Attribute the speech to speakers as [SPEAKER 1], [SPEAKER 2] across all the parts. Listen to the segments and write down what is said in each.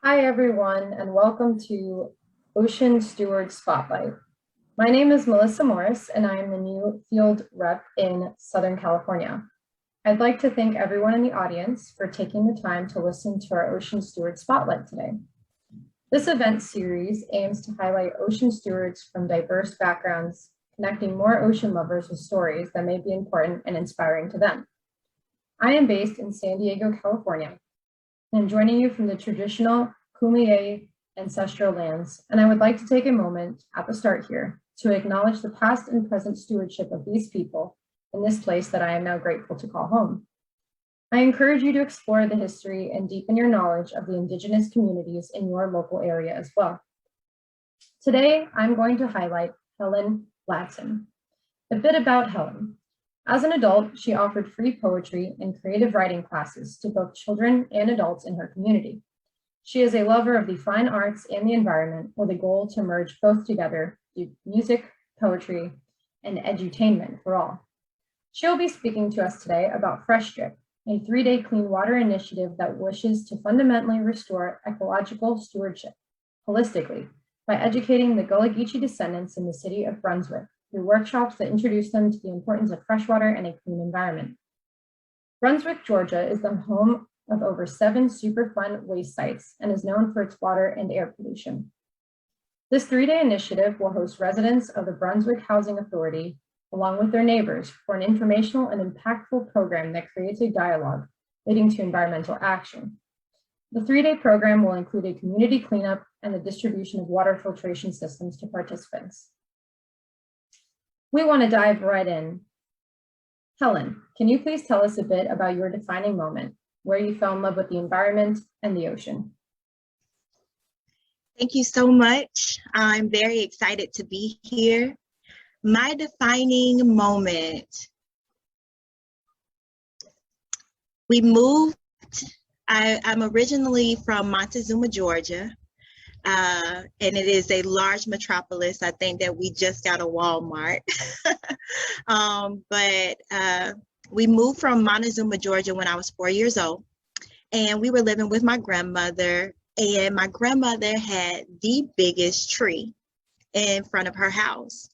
[SPEAKER 1] Hi, everyone, and welcome to Ocean Steward Spotlight. My name is Melissa Morris, and I am the new field rep in Southern California. I'd like to thank everyone in the audience for taking the time to listen to our Ocean Steward Spotlight today. This event series aims to highlight ocean stewards from diverse backgrounds, connecting more ocean lovers with stories that may be important and inspiring to them. I am based in San Diego, California, and I'm joining you from the traditional Kumeyaay ancestral lands, and I would like to take a moment at the start here to acknowledge the past and present stewardship of these people in this place that I am now grateful to call home. I encourage you to explore the history and deepen your knowledge of the Indigenous communities in your local area as well. Today, I'm going to highlight Helen Ladson. A bit about Helen. As an adult, she offered free poetry and creative writing classes to both children and adults in her community. She is a lover of the fine arts and the environment with a goal to merge both together through music, poetry, and edutainment for all. She'll be speaking to us today about F.R.E.S.H Drip, a 3-day clean water initiative that wishes to fundamentally restore ecological stewardship holistically by educating the Gullah Geechee descendants in the city of Brunswick through workshops that introduce them to the importance of fresh water and a clean environment. Brunswick, Georgia is the home of over 7 Superfund waste sites and is known for its water and air pollution. This 3-day initiative will host residents of the Brunswick Housing Authority along with their neighbors for an informational and impactful program that creates a dialogue leading to environmental action. The 3-day program will include a community cleanup and the distribution of water filtration systems to participants. We want to dive right in. Helen, can you please tell us a bit about your defining moment, where you fell in love with the environment and the ocean?
[SPEAKER 2] Thank you so much. I'm very excited to be here. My defining moment. We moved, I'm originally from Montezuma, Georgia. And it is a large metropolis. I think that we just got a Walmart. But we moved from Montezuma, Georgia when I was 4 years old. And we were living with my grandmother. And my grandmother had the biggest tree in front of her house.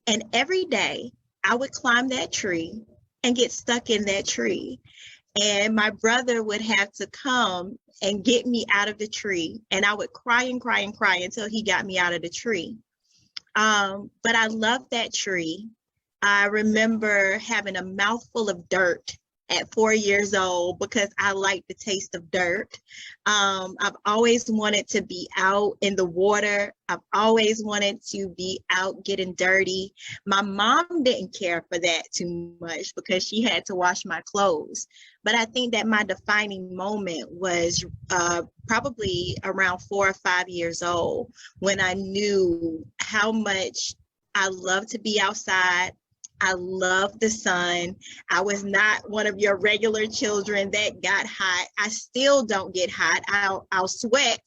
[SPEAKER 2] And every day I would climb that tree and get stuck in that tree. And my brother would have to come and get me out of the tree. And I would cry and cry and cry until he got me out of the tree. But I loved that tree. I remember having a mouthful of dirt at 4 years old because I like the taste of dirt. I've always wanted to be out in the water. I've always wanted to be out getting dirty. My mom didn't care for that too much because she had to wash my clothes. But I think that my defining moment was probably around 4 or 5 years old when I knew how much I love to be outside. I love the sun. I was not one of your regular children that got hot. I still don't get hot. I'll sweat.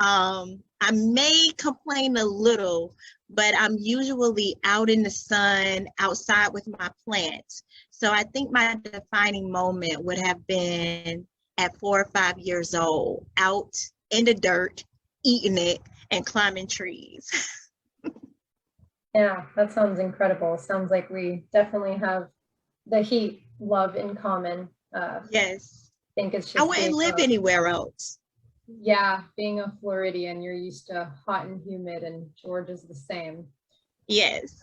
[SPEAKER 2] I may complain a little, but I'm usually out in the sun, outside with my plants. So I think my defining moment would have been at 4 or 5 years old, out in the dirt, eating it, and climbing trees.
[SPEAKER 1] Yeah, that sounds incredible. Sounds like we definitely have the heat love in common.
[SPEAKER 2] Yes.
[SPEAKER 1] I think it's just
[SPEAKER 2] I wouldn't live anywhere else.
[SPEAKER 1] Yeah, being a Floridian, you're used to hot and humid, and Georgia's the same.
[SPEAKER 2] Yes.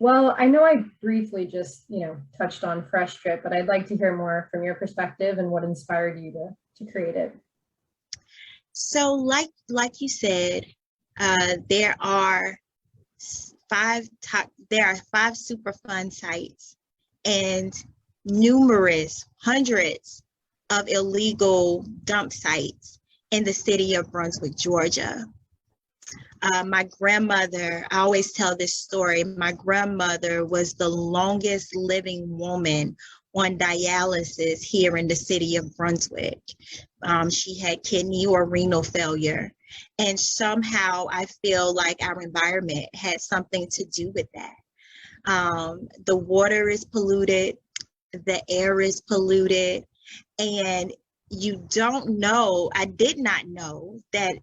[SPEAKER 1] Well, I know I briefly just, touched on F.R.E.S.H Drip, but I'd like to hear more from your perspective and what inspired you to create it.
[SPEAKER 2] So like you said, there are 5 Superfund sites and numerous hundreds of illegal dump sites in the city of Brunswick, Georgia. My grandmother, I always tell this story, my grandmother was the longest living woman on dialysis here in the city of Brunswick. She had kidney or renal failure. And somehow I feel like our environment had something to do with that. The water is polluted, the air is polluted, and you don't know, I did not know that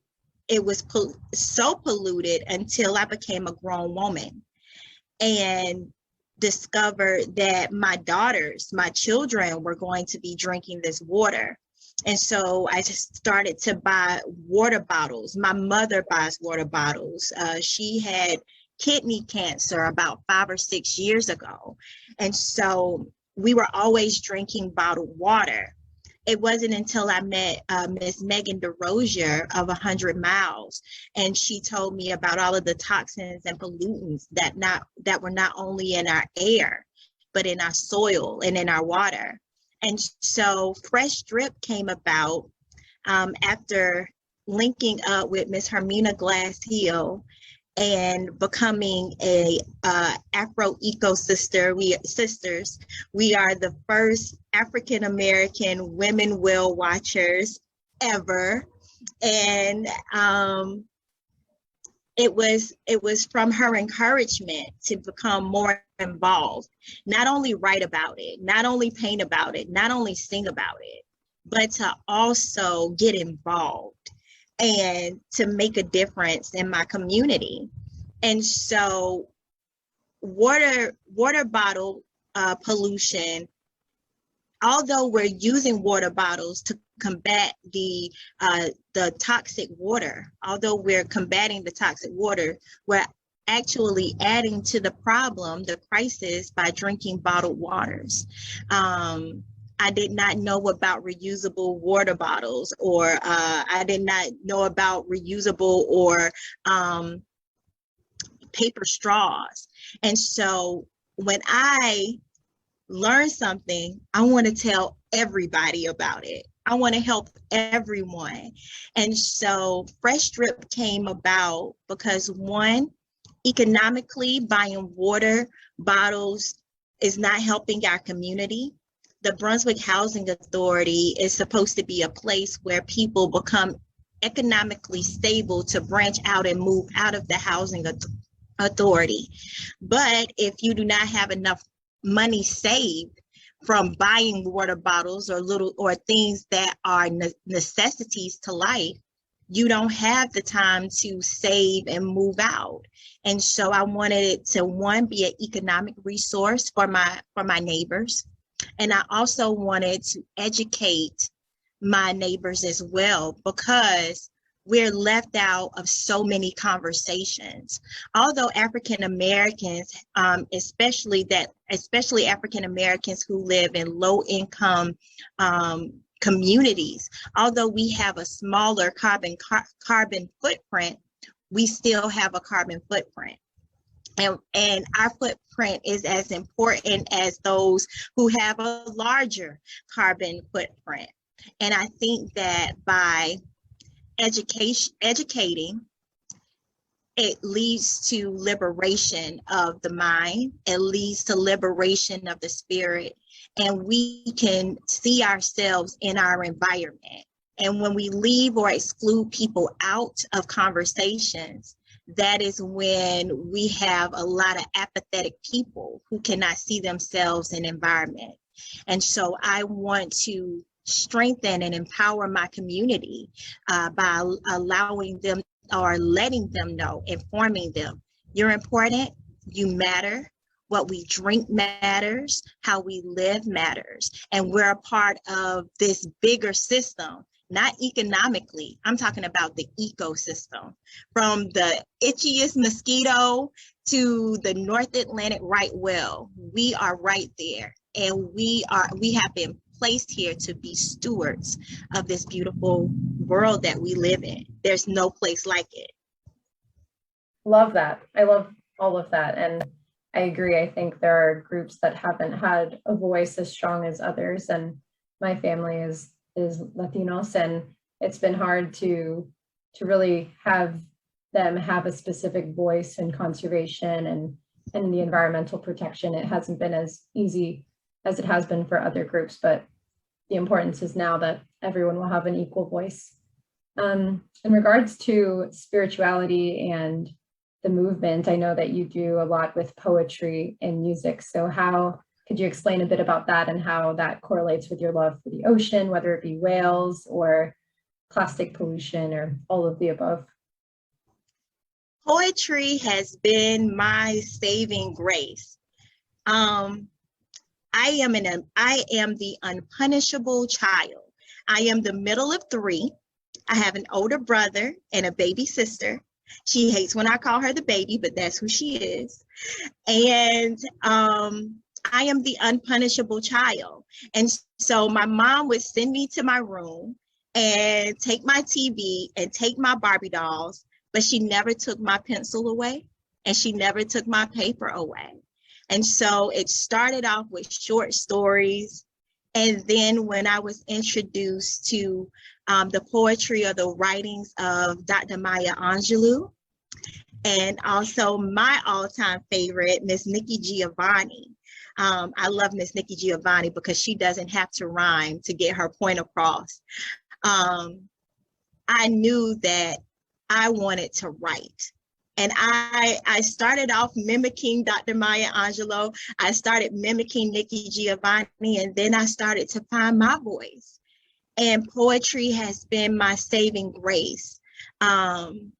[SPEAKER 2] it was so polluted until I became a grown woman and discovered that my children were going to be drinking this water. And so I just started to buy water bottles. My mother buys water bottles. She had kidney cancer about 5 or 6 years ago. And so we were always drinking bottled water. It wasn't until I met Miss Megan DeRosier of 100 Miles, and she told me about all of the toxins and pollutants that were not only in our air, but in our soil and in our water. And so F.R.E.S.H Drip came about after linking up with Miss Hermina Glass Hill and becoming a Afro-Eco sisters. We are the first African-American women whale watchers ever. And it was from her encouragement to become more involved, not only write about it, not only paint about it, not only sing about it, but to also get involved and to make a difference in my community. And so water bottle pollution, although we're using water bottles to combat the toxic water, although we're combating the toxic water, we're actually adding to the problem, the crisis, by drinking bottled waters. I did not know about reusable water bottles, or I did not know about reusable or paper straws. And so when I learn something, I want to tell everybody about it. I want to help everyone. And so F.R.E.S.H Drip came about because, one, economically, buying water bottles is not helping our community. The Brunswick Housing Authority is supposed to be a place where people become economically stable to branch out and move out of the housing authority. But if you do not have enough money saved from buying water bottles or things that are necessities to life, you don't have the time to save and move out. And so I wanted it to, one, be an economic resource for my neighbors. And I also wanted to educate my neighbors as well, because we're left out of so many conversations. Although African Americans, especially African Americans who live in low income communities, although we have a smaller carbon footprint, we still have a carbon footprint. And our footprint is as important as those who have a larger carbon footprint. And I think that by educating, it leads to liberation of the mind, it leads to liberation of the spirit, and we can see ourselves in our environment. And when we leave or exclude people out of conversations, that is when we have a lot of apathetic people who cannot see themselves in environment. And so I want to strengthen and empower my community by allowing them or letting them know, informing them, you're important, you matter, what we drink matters, how we live matters, and we're a part of this bigger system. Not economically, I'm talking about the ecosystem, from the itchiest mosquito to the North Atlantic right whale. We are right there, and we have been placed here to be stewards of this beautiful world that we live in. There's no place like it.
[SPEAKER 1] Love that. I love all of that. And I agree. I think there are groups that haven't had a voice as strong as others. And my family is Latinos, and it's been hard to really have them have a specific voice in conservation and in the environmental protection. It hasn't been as easy as it has been for other groups, but the importance is now that everyone will have an equal voice. In regards to spirituality and the movement, I know that you do a lot with poetry and music. So how Could you explain a bit about that and how that correlates with your love for the ocean, whether it be whales or plastic pollution or all of the above?
[SPEAKER 2] Poetry has been my saving grace. I am the unpunishable child. I am the middle of three. I have an older brother and a baby sister. She hates when I call her the baby, but that's who she is. And I am the unpunishable child. And so my mom would send me to my room and take my TV and take my Barbie dolls, but she never took my pencil away and she never took my paper away. And so it started off with short stories. And then when I was introduced to the poetry or the writings of Dr. Maya Angelou, and also my all-time favorite, Miss Nikki Giovanni. I love Miss Nikki Giovanni because she doesn't have to rhyme to get her point across. I knew that I wanted to write. And I started off mimicking Dr. Maya Angelou. I started mimicking Nikki Giovanni, and then I started to find my voice. And poetry has been my saving grace. And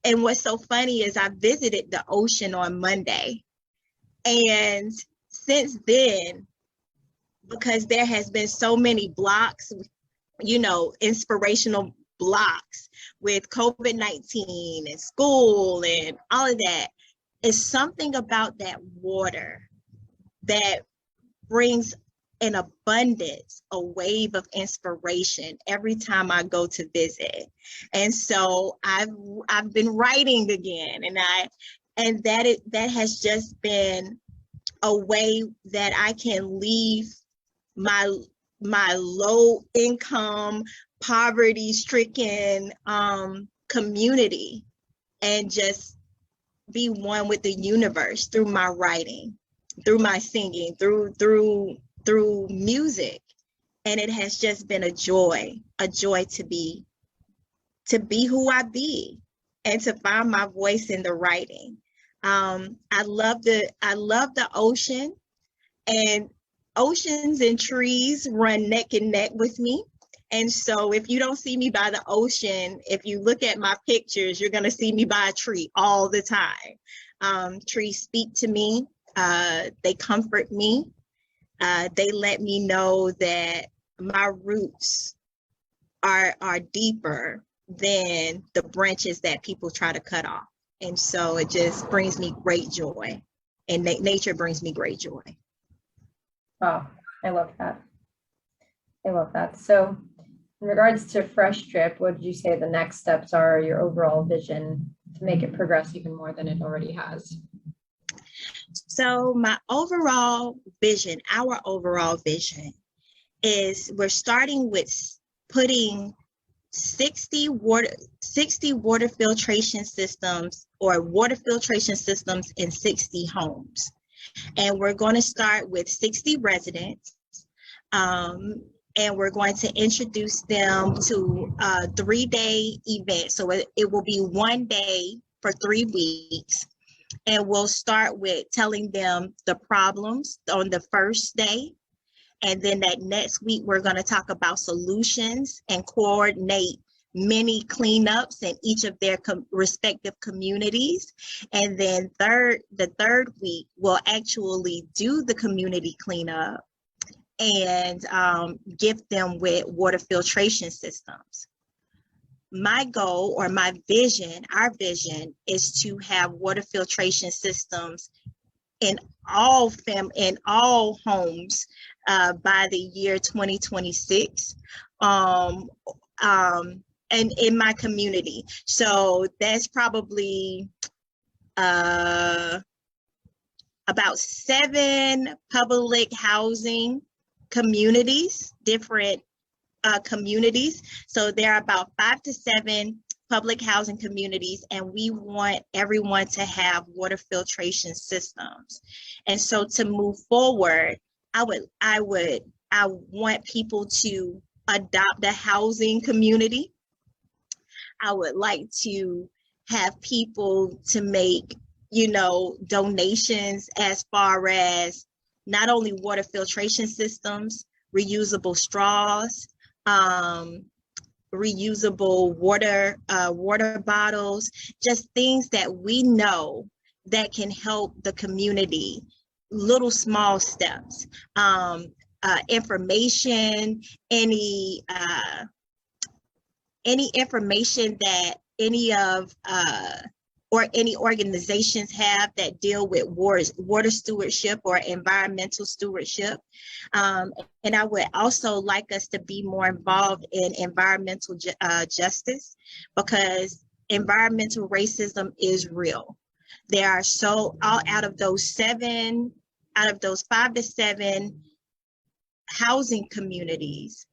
[SPEAKER 2] what's so funny is I visited the ocean on Monday. And since then, because there has been so many blocks, inspirational blocks with COVID-19 and school and all of that, is something about that water that brings an abundance, a wave of inspiration every time I go to visit. And so I've been writing again, and that has just been a way that I can leave my low income, poverty stricken community and just be one with the universe through my writing, through my singing, through music. And it has just been a joy to be who I be and to find my voice in the writing. I love the ocean, and oceans and trees run neck and neck with me. And so if you don't see me by the ocean, if you look at my pictures, you're going to see me by a tree all the time. Trees speak to me. They comfort me. They let me know that my roots are deeper than the branches that people try to cut off. And so it just brings me great joy, and nature brings me great joy.
[SPEAKER 1] Wow, I love that. I love that. So in regards to F.R.E.S.H Drip, what did you say the next steps are, your overall vision to make it progress even more than it already has?
[SPEAKER 2] So my overall vision, our overall vision is we're starting with putting 60 water filtration systems or water filtration systems in 60 homes. And we're going to start with 60 residents. And we're going to introduce them to a 3-day event. So it will be 1 day for 3 weeks. And we'll start with telling them the problems on the first day. And then that next week, we're going to talk about solutions and coordinate mini cleanups in each of their respective communities. And then the third week, we'll actually do the community cleanup and gift them with water filtration systems. My goal or my vision, our vision, is to have water filtration systems in all homes by the year 2026, and in my community. So that's probably about 7 public housing communities, different communities. So there are about 5 to 7 public housing communities, and we want everyone to have water filtration systems. And so to move forward, I want people to adopt a housing community. I would like to have people to make donations as far as not only water filtration systems, reusable straws, reusable water bottles, just things that we know that can help the community, little small steps, information, any information that any organizations have that deal with water stewardship or environmental stewardship. And I would also like us to be more involved in environmental justice, because environmental racism is real. There are out of those 5 to 7 housing communities,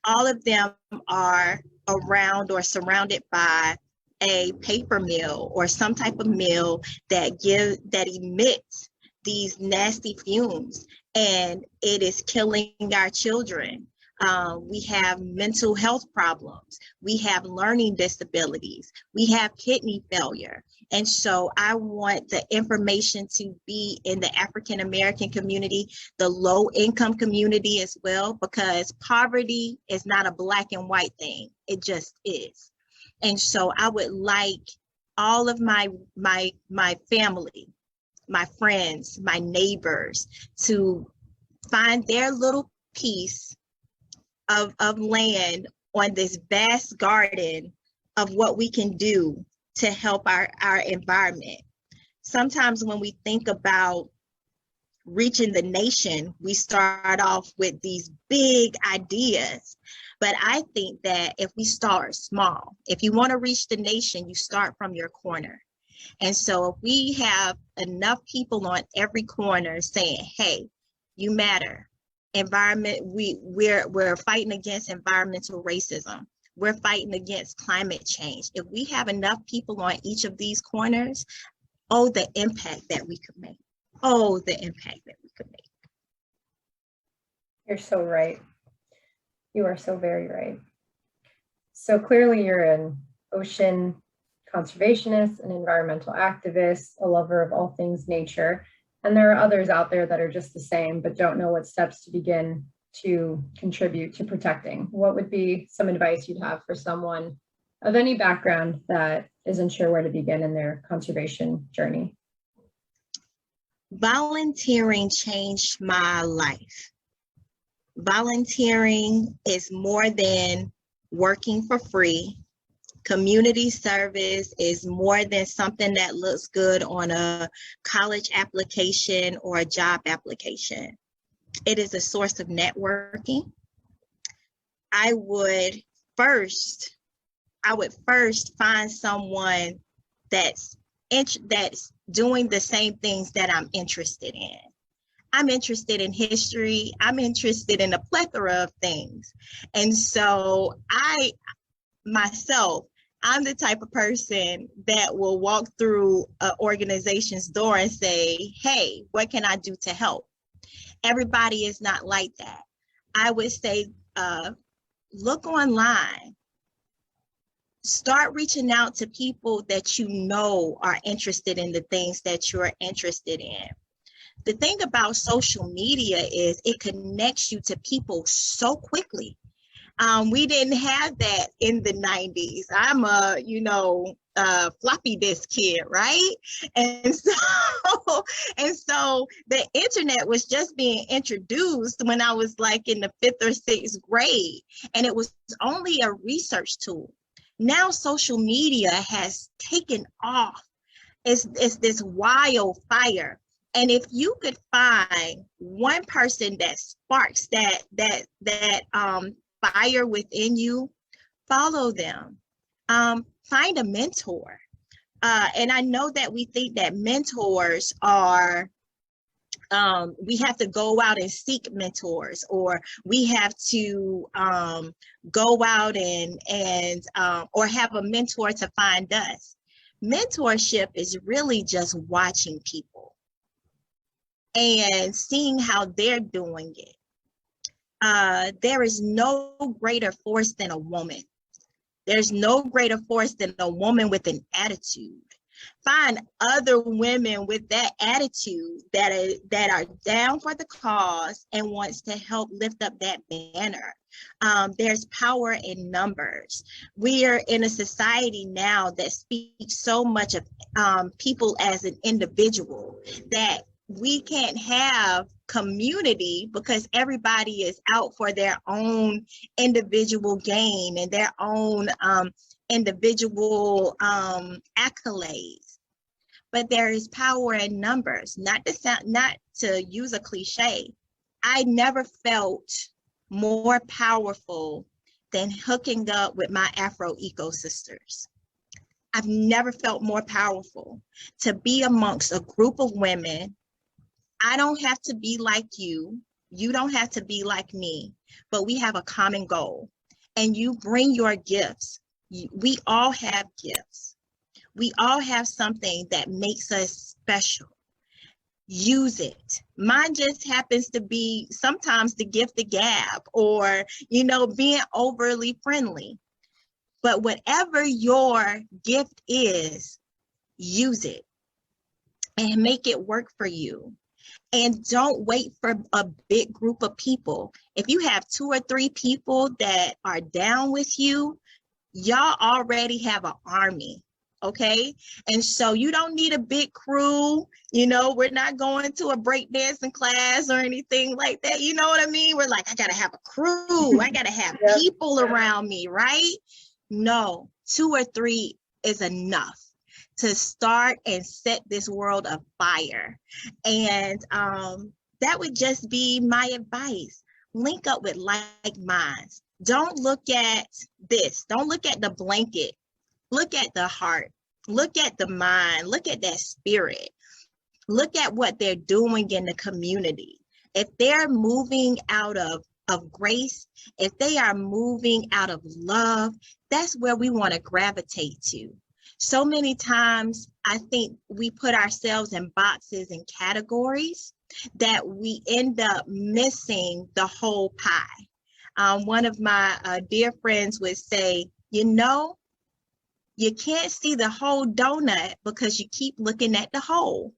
[SPEAKER 2] all of them are around or surrounded by a paper mill or some type of mill that emits these nasty fumes, and it is killing our children. We have mental health problems. We have learning disabilities. We have kidney failure. And so I want the information to be in the African American community, the low income community as well, because poverty is not a black and white thing. It just is. And so I would like all of my family, my friends, my neighbors to find their little piece of land on this vast garden of what we can do to help our environment. Sometimes when we think about reaching the nation, we start off with these big ideas. But I think that if we start small, if you want to reach the nation, you start from your corner. And so if we have enough people on every corner saying, hey, you matter. Environment, we're fighting against environmental racism. We're fighting against climate change. If we have enough people on each of these corners, oh, the impact that we could make. Oh, the impact that we could make.
[SPEAKER 1] You're so right. You are so very right. So clearly you're an ocean conservationist, an environmental activist, a lover of all things nature. And there are others out there that are just the same, but don't know what steps to begin to contribute to protecting. What would be some advice you'd have for someone of any background that isn't sure where to begin in their conservation journey?
[SPEAKER 2] Volunteering changed my life. Volunteering is more than working for free. Community service is more than something that looks good on a college application or a job application. It is a source of networking. I would first find someone that's doing the same things that I'm interested in. I'm interested in history. I'm interested in a plethora of things. And so I'm the type of person that will walk through an organization's door and say, hey, what can I do to help? Everybody is not like that. I would say, look online. Start reaching out to people that you know are interested in the things that you're interested in. The thing about social media is it connects you to people so quickly. We didn't have that in the 90s. I'm a, floppy disk kid, right? And so the internet was just being introduced when I was like in the 5th or 6th grade, and it was only a research tool. Now social media has taken off. It's this wildfire. And if you could find one person that sparks that fire within you, follow them. Find a mentor. And I know that we think that mentors are, we have to go out and seek mentors, or we have to go out and or have a mentor to find us. Mentorship is really just watching people and seeing how they're doing it. There is no greater force than a woman. There's no greater force than a woman with an attitude. Find other women with that attitude that are down for the cause and wants to help lift up that banner. There's power in numbers. We are in a society now that speaks so much of people as an individual that we can't have community because everybody is out for their own individual gain and their own individual accolades. But there is power in numbers. Not to use a cliche, I never felt more powerful than hooking up with my Afro-Eco sisters. I've never felt more powerful to be amongst a group of women. I don't have to be like you. You don't have to be like me, but we have a common goal. And you bring your gifts. We all have gifts. We all have something that makes us special. Use it. Mine just happens to be sometimes the gift of gab or, being overly friendly. But whatever your gift is, use it and make it work for you. And don't wait for a big group of people. If you have 2 or 3 people that are down with you, y'all already have an army. Okay. And so you don't need a big crew. We're not going to a breakdancing class or anything like that. You know what I mean? We're like, I got to have a crew. I got to have people around me, right? No, 2 or 3 is enough to start and set this world afire. And that would just be my advice. Link up with like minds. Don't look at this. Don't look at the blanket. Look at the heart. Look at the mind. Look at that spirit. Look at what they're doing in the community. If they're moving out of grace, if they are moving out of love, that's where we want to gravitate to. So many times, I think we put ourselves in boxes and categories that we end up missing the whole pie. One of my dear friends would say, you can't see the whole donut because you keep looking at the hole.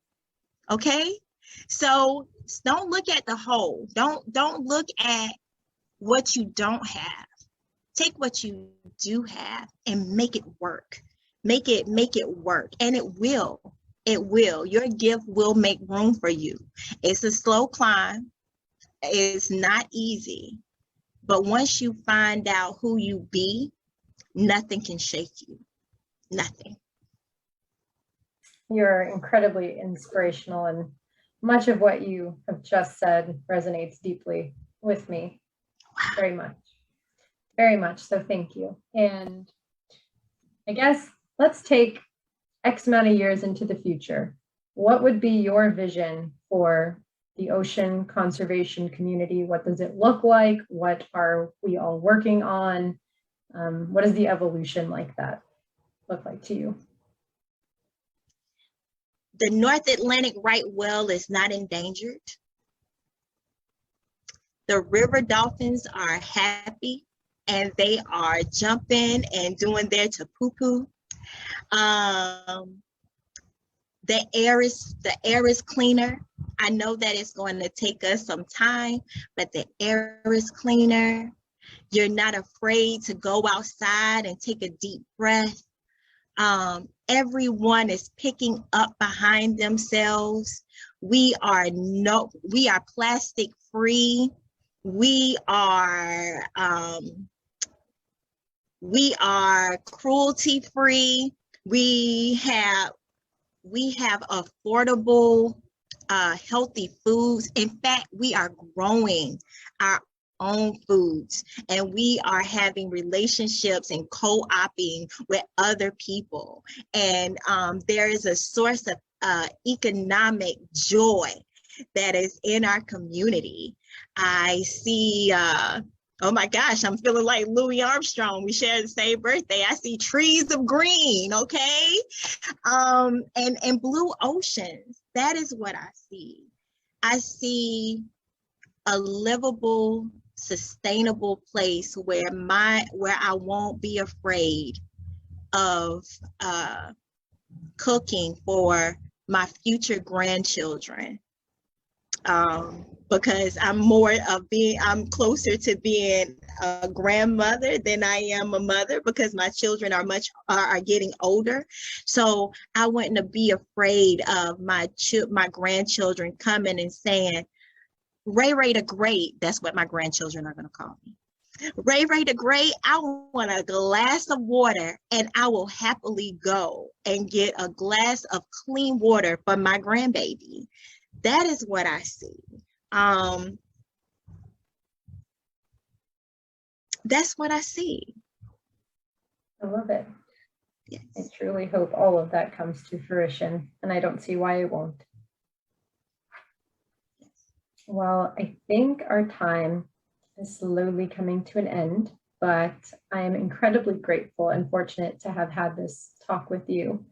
[SPEAKER 2] Okay? So don't look at the whole. Don't look at what you don't have. Take what you do have and make it work. Make it work. And it will. It will. Your gift will make room for you. It's a slow climb. It's not easy. But once you find out who you be, nothing can shake you. Nothing.
[SPEAKER 1] You're incredibly inspirational, and much of what you have just said resonates deeply with me. Wow. Very much. Very much. So thank you. And I guess let's take X amount of years into the future. What would be your vision for the ocean conservation community? What does it look like? What are we all working on? What does the evolution like that look like to you?
[SPEAKER 2] The North Atlantic right whale is not endangered. The river dolphins are happy and they are jumping and doing their poo-poo. The air is cleaner. I know that it's going to take us some time, but the air is cleaner. You're not afraid to go outside and take a deep breath. Everyone is picking up behind themselves. We are plastic free. We are cruelty free. We have affordable, healthy foods. In fact, we are growing our own foods, and we are having relationships and co-oping with other people. And there is a source of economic joy that is in our community. I see, oh my gosh, I'm feeling like Louis Armstrong. We share the same birthday. I see trees of green, okay? And blue oceans. That is what I see. I see a livable, sustainable place where I won't be afraid of cooking for my future grandchildren. Because I'm closer to being a grandmother than I am a mother, because my children are getting older. So I wouldn't be afraid of my grandchildren coming and saying, Ray Ray the Great. That's what my grandchildren are going to call me. Ray Ray the Great, I want a glass of water, and I will happily go and get a glass of clean water for my grandbaby. That is what I see. That's what I see.
[SPEAKER 1] I love it.
[SPEAKER 2] Yes.
[SPEAKER 1] I truly hope all of that comes to fruition, and I don't see why it won't.
[SPEAKER 2] Yes.
[SPEAKER 1] Well, I think our time is slowly coming to an end, but I am incredibly grateful and fortunate to have had this talk with you.